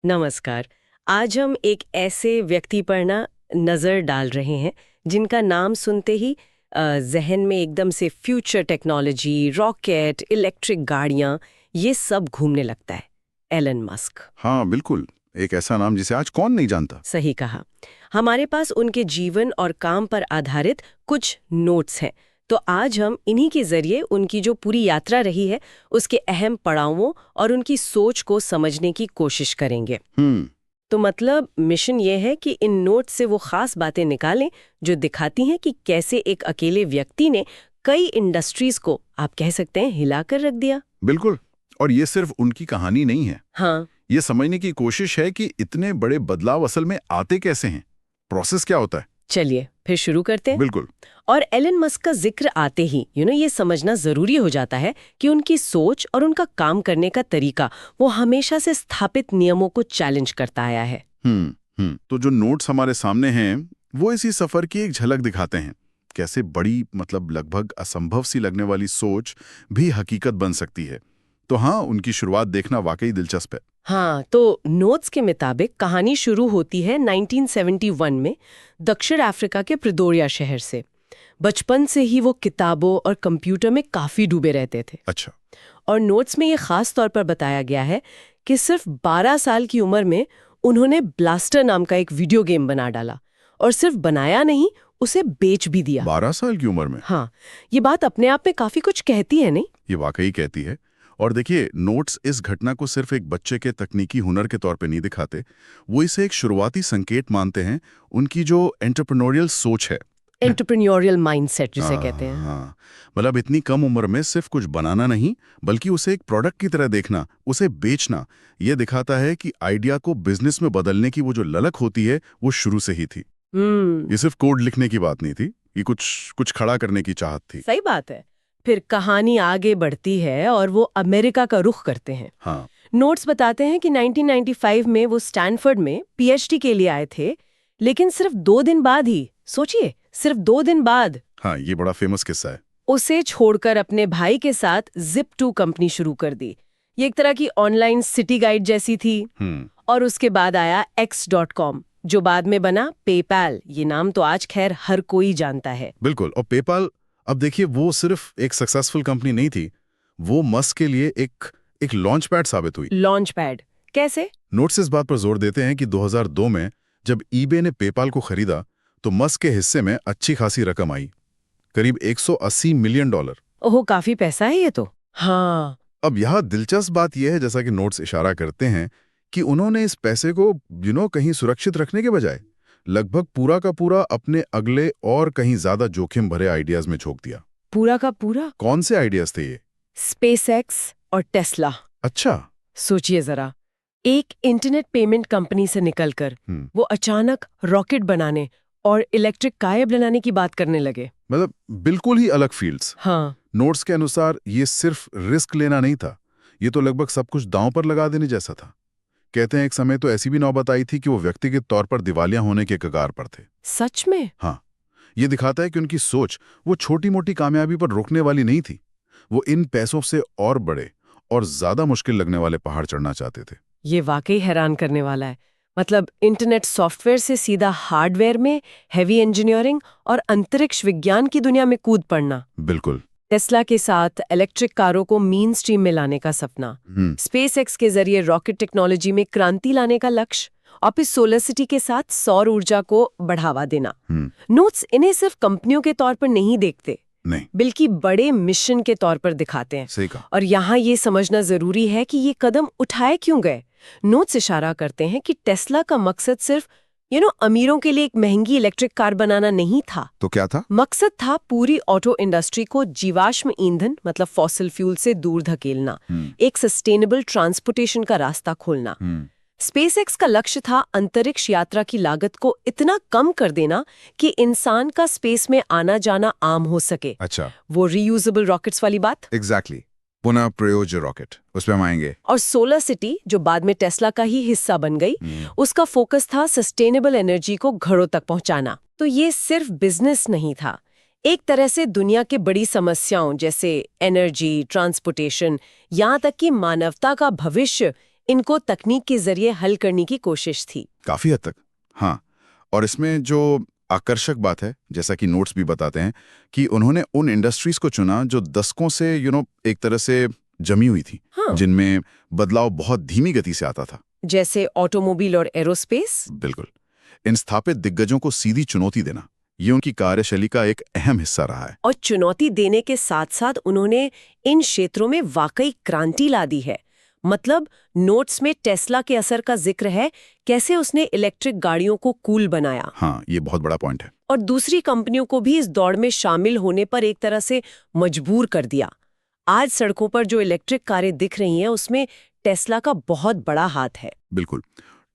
नमस्कार। आज हम एक ऐसे व्यक्ति पर नज़र डाल रहे हैं जिनका नाम सुनते ही जहन में एकदम से फ्यूचर टेक्नोलॉजी, रॉकेट, इलेक्ट्रिक गाड़ियाँ ये सब घूमने लगता है। Elon Musk. हाँ बिल्कुल, एक ऐसा नाम जिसे आज कौन नहीं जानता। सही कहा। हमारे पास उनके जीवन और काम पर आधारित कुछ नोट्स हैं, तो आज हम इन्हीं के जरिए उनकी जो पूरी यात्रा रही है उसके अहम पड़ावों और उनकी सोच को समझने की कोशिश करेंगे। तो मतलब मिशन ये है कि इन नोट से वो खास बातें निकालें जो दिखाती हैं कि कैसे एक अकेले व्यक्ति ने कई इंडस्ट्रीज को, आप कह सकते हैं, हिलाकर रख दिया। बिल्कुल। और ये सिर्फ उनकी कहानी नहीं है। हाँ, ये समझने की कोशिश है कि इतने बड़े बदलाव असल में आते कैसे हैं, प्रोसेस क्या होता है। चलिए फिर शुरू करते हैं। बिल्कुल। और एलन मस्क का जिक्र आते ही ये समझना जरूरी हो जाता है कि उनकी सोच और उनका काम करने का तरीका वो हमेशा से स्थापित नियमों को चैलेंज करता आया है। तो जो नोट्स हमारे सामने हैं वो इसी सफर की एक झलक दिखाते हैं, कैसे बड़ी लगभग असंभव सी लगने वाली सोच भी हकीकत बन सकती है। तो हाँ, उनकी शुरुआत देखना वाकई दिलचस्प है। हाँ, तो नोट्स के मुताबिक कहानी शुरू होती है 1971 में दक्षिण अफ्रीका के प्रिटोरिया शहर से। बचपन से ही वो किताबों और कंप्यूटर में काफी डूबे रहते थे। अच्छा। और नोट्स में ये खास तौर पर बताया गया है कि सिर्फ 12 साल की उम्र में उन्होंने ब्लास्टर नाम का एक वीडियो गेम बना डाला, और सिर्फ बनाया नहीं, उसे बेच भी दिया। 12 साल की उम्र में? हाँ, ये बात अपने आप में काफी कुछ कहती है, नहीं? ये वाकई कहती है। और देखिए, नोट्स इस घटना को सिर्फ एक बच्चे के तकनीकी हुनर के तौर पे नहीं दिखाते, वो इसे एक शुरुआती संकेत मानते हैं उनकी जो एंटरप्रेन्योरियल सोच है, एंटरप्रेन्योरियल माइंडसेट जिसे कहते हैं। हाँ, इतनी कम उम्र में सिर्फ कुछ बनाना नहीं बल्कि उसे एक प्रोडक्ट की तरह देखना, उसे बेचना, ये दिखाता है कि आइडिया को बिजनेस में बदलने की वो जो ललक होती है वो शुरू से ही थी। ये सिर्फ कोड लिखने की बात नहीं थी, ये कुछ खड़ा करने की चाहत थी। सही बात है। फिर कहानी आगे बढ़ती है और वो अमेरिका का रुख करते हैं। हाँ। नोट्स बताते हैं कि 1995 में वो स्टैनफोर्ड में पीएचडी के लिए आए थे, लेकिन सिर्फ 2 दिन बाद ही, सोचिए, सिर्फ 2 दिन बाद, हाँ, ये बड़ा फेमस किस्सा है, उसे छोड़कर अपने भाई के साथ Zip2 कंपनी शुरू कर दी। ये एक तरह की ऑनलाइन सिटी गाइड जैसी थी। और उसके बाद आया X.com, जो बाद में बना पेपैल। ये नाम तो आज खैर हर कोई जानता है। बिल्कुल। और पेपैल, अब देखिए, वो सिर्फ एक सक्सेसफुल कंपनी नहीं थी, वो मस्क के लिए एक लॉन्च पैड साबित हुई। लॉन्च पैड कैसे? नोट्स इस बात पर जोर देते हैं कि 2002 में जब ईबे ने पेपाल को खरीदा तो मस्क के हिस्से में अच्छी खासी रकम आई, करीब $180 मिलियन। ओह, काफी पैसा है ये तो। हाँ। अब यहाँ दिलचस्प बात यह है, जैसा कि नोट्स इशारा करते हैं, कि उन्होंने इस पैसे को कहीं सुरक्षित रखने के बजाय लगभग पूरा का पूरा अपने अगले और कहीं ज्यादा जोखिम भरे आइडियाज में झोंक दिया। पूरा का पूरा? कौन से आइडियाज थे ये? स्पेसएक्स और टेस्ला। अच्छा। सोचिए जरा, एक इंटरनेट पेमेंट कंपनी से निकलकर वो अचानक रॉकेट बनाने और इलेक्ट्रिक कार बनाने की बात करने लगे। बिल्कुल ही अलग फील्ड्स। हाँ। नोट्स के अनुसार ये सिर्फ रिस्क लेना नहीं था, ये तो लगभग सब कुछ दांव पर लगा देने जैसा था। कहते हैं एक समय तो ऐसी भी नौबत आई थी कि वो व्यक्तिगत तौर पर दिवालिया होने के कगार पर थे। सच में? हाँ। ये दिखाता है कि उनकी सोच वो छोटी मोटी कामयाबी पर रोकने वाली नहीं थी, वो इन पैसों से और बड़े और ज्यादा मुश्किल लगने वाले पहाड़ चढ़ना चाहते थे। ये वाकई हैरान करने वाला है। मतलब इंटरनेट सॉफ्टवेयर से सीधा हार्डवेयर में हेवी इंजीनियरिंग और अंतरिक्ष विज्ञान की दुनिया में कूद पड़ना। बिल्कुल। टेस्ला के साथ इलेक्ट्रिक कारों को मेन स्ट्रीम में लाने का सपना, स्पेसएक्स के जरिए रॉकेट टेक्नोलॉजी में क्रांति लाने का लक्ष्य, और फिर सोलर सिटी के साथ सौर ऊर्जा को बढ़ावा देना। नोट्स इन्हें सिर्फ कंपनियों के तौर पर नहीं देखते, नहीं, बल्कि बड़े मिशन के तौर पर दिखाते हैं। सही कहा। और यहाँ ये समझना जरूरी है कि ये कदम उठाए क्यों गए। नोट्स इशारा करते हैं कि टेस्ला का मकसद सिर्फ अमीरों के लिए एक महंगी इलेक्ट्रिक कार बनाना नहीं था। तो क्या था? मकसद था पूरी ऑटो इंडस्ट्री को जीवाश्म ईंधन मतलब फॉसिल फ्यूल से दूर धकेलना, एक सस्टेनेबल ट्रांसपोर्टेशन का रास्ता खोलना। स्पेसएक्स का लक्ष्य था अंतरिक्ष यात्रा की लागत को इतना कम कर देना कि इंसान का स्पेस में आना जाना आम हो सके। अच्छा, वो रीयूजेबल रॉकेट्स वाली बात। एग्जैक्टली, पुनः प्रयोज्य रॉकेट, उस पर हम आएंगे। और सोलर सिटी, जो बाद में टेस्ला का ही हिस्सा बन गई, उसका फोकस था सस्टेनेबल एनर्जी को घरों तक पहुंचाना। तो ये सिर्फ बिजनेस नहीं था, एक तरह से दुनिया के बड़ी समस्याओं जैसे एनर्जी, ट्रांसपोर्टेशन, यहाँ तक कि मानवता का भविष्य, इनको तकनीक के जरिए हल करने की कोशिश थी। काफी हद तक, हाँ। और इसमें जो आकर्षक बात है, जैसा कि नोट्स भी बताते हैं, कि उन्होंने उन इंडस्ट्रीज को चुना जो दशकों से एक तरह से जमी हुई थी, हाँ। जिनमें बदलाव बहुत धीमी गति से आता था। जैसे ऑटोमोबाइल और एरोस्पेस। बिल्कुल। इन स्थापित दिग्गजों को सीधी चुनौती देना, ये उनकी कार्यशैली का एक अहम हिस्सा रहा है। और चुनौती देने के साथ साथ उन्होंने इन क्षेत्रों में वाकई क्रांति ला दी है। मतलब नोट्स में टेस्ला के असर का जिक्र है, कैसे उसने इलेक्ट्रिक गाड़ियों को कूल बनाया। हाँ, ये बहुत बड़ा पॉइंट है। और दूसरी कंपनियों को भी इस दौड़ में शामिल होने पर एक तरह से मजबूर कर दिया। आज सड़कों पर जो इलेक्ट्रिक कारें दिख रही हैं, उसमें टेस्ला का बहुत बड़ा हाथ है। बिल्कुल।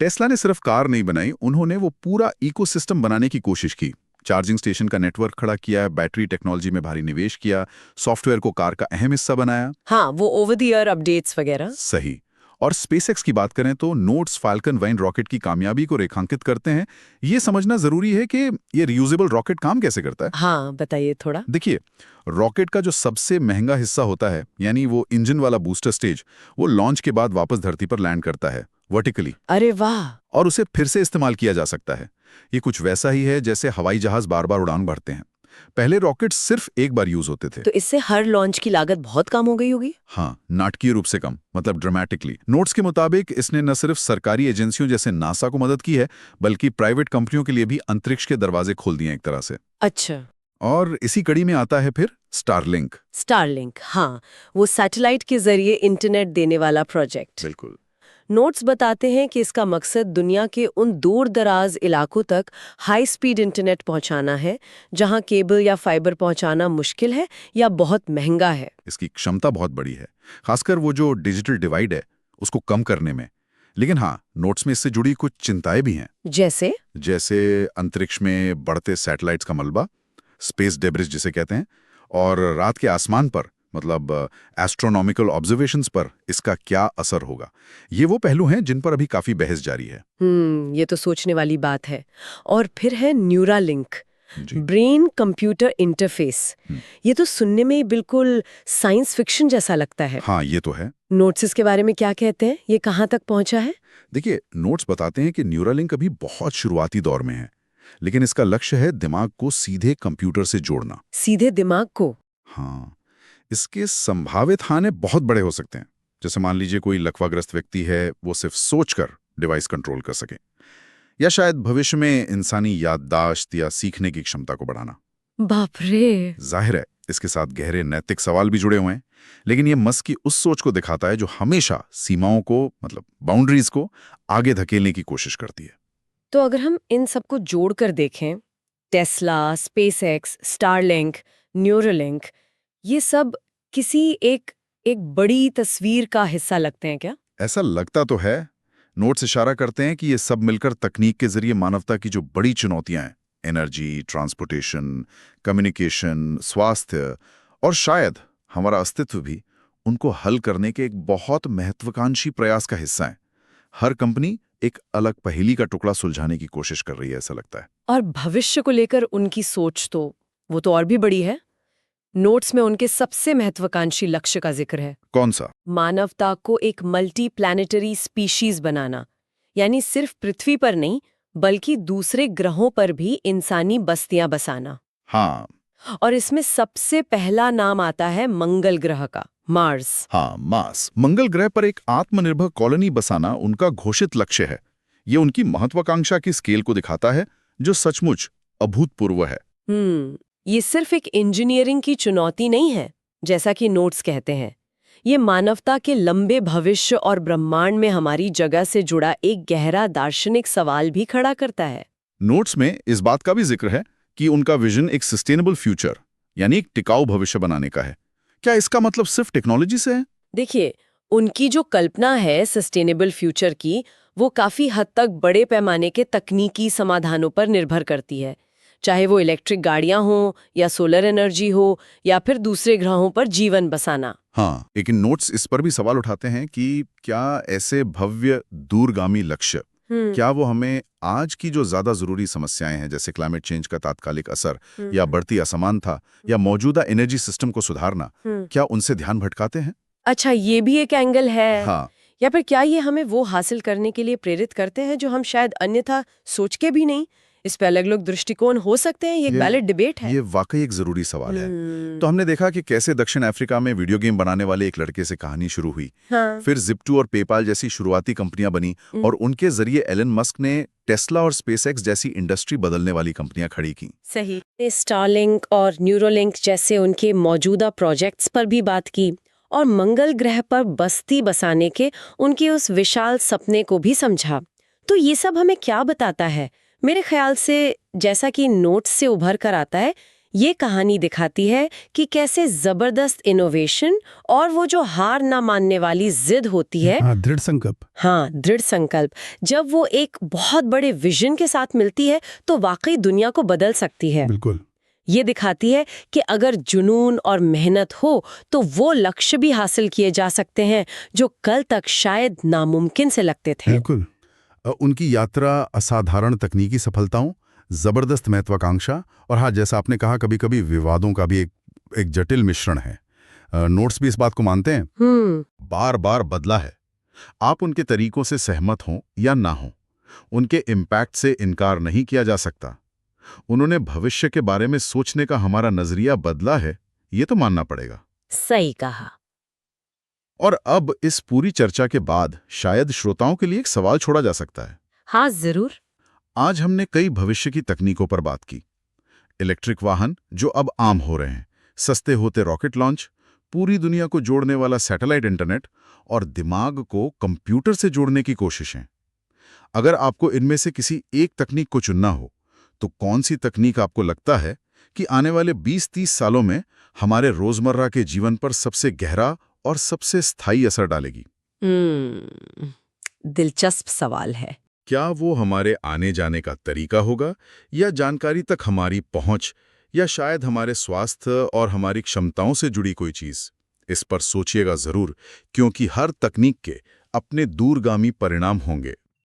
टेस्ला ने सिर्फ कार नहीं बनाई, उन्होंने वो पूरा इकोसिस्टम बनाने की कोशिश की। चार्जिंग स्टेशन का नेटवर्क खड़ा किया, बैटरी टेक्नोलॉजी में भारी निवेश किया, सॉफ्टवेयर को कार का अहम हिस्सा बनाया। हाँ, वो ओवर द एयर अपडेट्स वगैरह। सही। और स्पेसएक्स की बात करें तो नोट्स फाल्कन 9 रॉकेट की कामयाबी को रेखांकित करते हैं। ये समझना जरूरी है कि ये रियूजेबल रॉकेट काम कैसे करता है। हाँ, बताइए थोड़ा। देखिए, रॉकेट का जो सबसे महंगा हिस्सा होता है, यानी वो इंजन वाला बूस्टर स्टेज, वो लॉन्च के बाद वापस धरती पर लैंड करता है वर्टिकली। अरे वाह। और उसे फिर से इस्तेमाल किया जा सकता है। ये कुछ वैसा ही है जैसे हवाई जहाज बार बार उड़ान भरते हैं। पहले रॉकेट सिर्फ एक बार यूज होते थे। तो इससे हर लॉन्च की लागत बहुत कम हो गई होगी। हाँ, नाटकीय रूप से कम, मतलब ड्रामेटिकली। नोट्स के मुताबिक इसने न सिर्फ सरकारी एजेंसियों जैसे नासा को मदद की है, बल्कि प्राइवेट कंपनियों के लिए भी अंतरिक्ष के दरवाजे खोल दिए एक तरह से। अच्छा। और इसी कड़ी में आता है फिर स्टारलिंक। स्टारलिंक, हाँ, वो सैटेलाइट के जरिए इंटरनेट देने वाला प्रोजेक्ट। बिल्कुल। नोट्स बताते हैं कि इसका मकसद दुनिया के उन दूर दराज इलाकों तक हाई स्पीड इंटरनेट पहुंचाना है, जहां केबल या फाइबर पहुंचाना मुश्किल है या बहुत महंगा है। इसकी क्षमता बहुत बड़ी है, खासकर वो जो डिजिटल डिवाइड है उसको कम करने में। लेकिन हाँ, नोट्स में इससे जुड़ी कुछ चिंताएं भी हैं। जैसे अंतरिक्ष में बढ़ते सैटेलाइट्स का मलबा, स्पेस डेब्रिस जिसे कहते हैं, और रात के आसमान पर, मतलब एस्ट्रोनॉमिकल ऑब्जर्वेशंस पर इसका क्या असर होगा। ये वो पहलू हैं जिन पर अभी काफी बहस जारी है। ये तो सोचने वाली बात है। और फिर है न्यूरालिंक, ब्रेन कंप्यूटर इंटरफेस। ये तो सुनने में बिल्कुल साइंस फिक्शन जैसा लगता है। हाँ, ये तो है। नोट्स इसके बारे में क्या कहते हैं, ये कहाँ तक पहुंचा है? देखिए, नोट्स बताते हैं कि न्यूरालिंक अभी बहुत शुरुआती दौर में है, लेकिन इसका लक्ष्य है दिमाग को सीधे कंप्यूटर से जोड़ना। सीधे दिमाग को? हाँ, इसके संभावित हानि बहुत बड़े हो सकते हैं। जैसे मान लीजिए कोई लकवाग्रस्त व्यक्ति है, वो सिर्फ सोचकर डिवाइस कंट्रोल कर सके, या शायद भविष्य में इंसानी याददाश्त या सीखने की क्षमता को बढ़ाना। बाप रे। जाहिर है इसके साथ गहरे नैतिक सवाल भी जुड़े हुए हैं, लेकिन ये मस्क की उस सोच को दिखाता है जो हमेशा सीमाओं को, मतलब बाउंड्रीज को आगे धकेलने की कोशिश करती है। तो अगर हम इन सबको जोड़कर देखें, टेस्ला, स्पेसएक्स, स्टारलिंक, न्यूरालिंक, ये सब किसी एक बड़ी तस्वीर का हिस्सा लगते हैं क्या? ऐसा लगता तो है। नोट्स इशारा करते हैं कि ये सब मिलकर तकनीक के जरिए मानवता की जो बड़ी चुनौतियां हैं, एनर्जी, ट्रांसपोर्टेशन, कम्युनिकेशन, स्वास्थ्य और शायद हमारा अस्तित्व भी, उनको हल करने के एक बहुत महत्वाकांक्षी प्रयास का हिस्सा है। हर कंपनी एक अलग पहेली का टुकड़ा सुलझाने की कोशिश कर रही है, ऐसा लगता है। और भविष्य को लेकर उनकी सोच वो तो और भी बड़ी है। नोट्स में उनके सबसे महत्वाकांक्षी लक्ष्य का जिक्र है। कौन सा? मानवता को एक मल्टी प्लैनेटरी स्पीशीज बनाना, यानी सिर्फ पृथ्वी पर नहीं बल्कि दूसरे ग्रहों पर भी इंसानी बस्तियां बसाना। हाँ। और इसमें सबसे पहला नाम आता है मंगल ग्रह का, मार्स। हाँ, मार्स। मंगल ग्रह पर एक आत्मनिर्भर कॉलोनी बसाना उनका घोषित लक्ष्य है। ये उनकी महत्वाकांक्षा की स्केल को दिखाता है, जो सचमुच अभूतपूर्व है। ये सिर्फ एक इंजीनियरिंग की चुनौती नहीं है, जैसा कि नोट्स कहते हैं। ये मानवता के लंबे भविष्य और ब्रह्मांड में हमारी जगह से जुड़ा एक गहरा दार्शनिक सवाल भी खड़ा करता है। नोट्स में इस बात का भी जिक्र है कि उनका विजन एक सस्टेनेबल फ्यूचर, यानी एक टिकाऊ भविष्य बनाने का है। क्या इसका मतलब सिर्फ टेक्नोलॉजी से है? देखिए, उनकी जो कल्पना है सस्टेनेबल फ्यूचर की, वो काफी हद तक बड़े पैमाने के तकनीकी समाधानों पर निर्भर करती है। चाहे वो इलेक्ट्रिक गाड़ियां हों या सोलर एनर्जी हो या फिर दूसरे ग्रहों पर जीवन बसाना। हाँ, लेकिन नोट्स इस पर भी सवाल उठाते हैं कि क्या ऐसे भव्य दूरगामी लक्ष्य, क्या वो हमें आज की जो ज्यादा जरूरी समस्याएं हैं, जैसे क्लाइमेट चेंज का तात्कालिक असर या बढ़ती असमानता या मौजूदा एनर्जी सिस्टम को सुधारना, क्या उनसे ध्यान भटकाते हैं? अच्छा, ये भी एक एंगल है। हाँ। या फिर क्या ये हमें वो हासिल करने के लिए प्रेरित करते हैं जो हम शायद अन्यथा सोच के भी नहीं? इस पे अलग अलग दृष्टिकोण हो सकते हैं, ये एक वैलिड डिबेट है। ये वाकई एक जरूरी सवाल है। तो हमने देखा कि कैसे दक्षिण अफ्रीका में वीडियो गेम बनाने वाले एक लड़के से कहानी शुरू हुई। हाँ। फिर Zip2 और पेपाल जैसी शुरुआती कंपनियां बनी और उनके जरिए एलन मस्क ने टेस्ला और स्पेसएक्स जैसी इंडस्ट्री बदलने वाली कंपनियां खड़ी की। सही। स्टारलिंक और न्यूरोलिंक जैसे उनके मौजूदा प्रोजेक्ट्स पर भी बात की और मंगल ग्रह पर बस्ती बसाने के उनके उस विशाल सपने को भी समझा। तो ये सब हमें क्या बताता है? मेरे ख्याल से जैसा कि नोट्स से उभर कर आता है, ये कहानी दिखाती है कि कैसे जबरदस्त इनोवेशन और वो जो हार ना मानने वाली जिद होती है, दृढ़ संकल्प। हाँ, दृढ़ संकल्प, जब वो एक बहुत बड़े विजन के साथ मिलती है तो वाकई दुनिया को बदल सकती है। बिल्कुल। ये दिखाती है कि अगर जुनून और मेहनत हो तो वो लक्ष्य भी हासिल किए जा सकते हैं जो कल तक शायद नामुमकिन से लगते थे। बिल्कुल। उनकी यात्रा असाधारण तकनीकी सफलताओं, जबरदस्त महत्वाकांक्षा और हाँ, जैसा आपने कहा, कभी-कभी विवादों का भी एक जटिल मिश्रण है। नोट्स भी इस बात को मानते हैं। बार-बार बदला है। आप उनके तरीकों से सहमत हों या ना हों, उनके इम्पैक्ट से इनकार नहीं किया जा सकता। उन्होंने भविष्य के बारे में सोचने का हमारा नजरिया बदला है, ये तो मानना पड़ेगा। सही कहा। और अब इस पूरी चर्चा के बाद शायद श्रोताओं के लिए एक सवाल छोड़ा जा सकता है। हाँ, जरूर। आज हमने कई भविष्य की तकनीकों पर बात की। इलेक्ट्रिक वाहन जो अब आम हो रहे हैं, सस्ते होते रॉकेट लॉन्च, पूरी दुनिया को जोड़ने वाला सैटेलाइट इंटरनेट और दिमाग को कंप्यूटर से जोड़ने की कोशिशें। अगर आपको इनमें से किसी एक तकनीक को चुनना हो, तो कौन सी तकनीक आपको लगता है कि आने वाले 20-30 सालों में हमारे रोजमर्रा के जीवन पर सबसे गहरा और सबसे स्थायी असर डालेगी? दिलचस्प सवाल है। क्या वो हमारे आने जाने का तरीका होगा, या जानकारी तक हमारी पहुंच, या शायद हमारे स्वास्थ्य और हमारी क्षमताओं से जुड़ी कोई चीज? इस पर सोचिएगा जरूर, क्योंकि हर तकनीक के अपने दूरगामी परिणाम होंगे।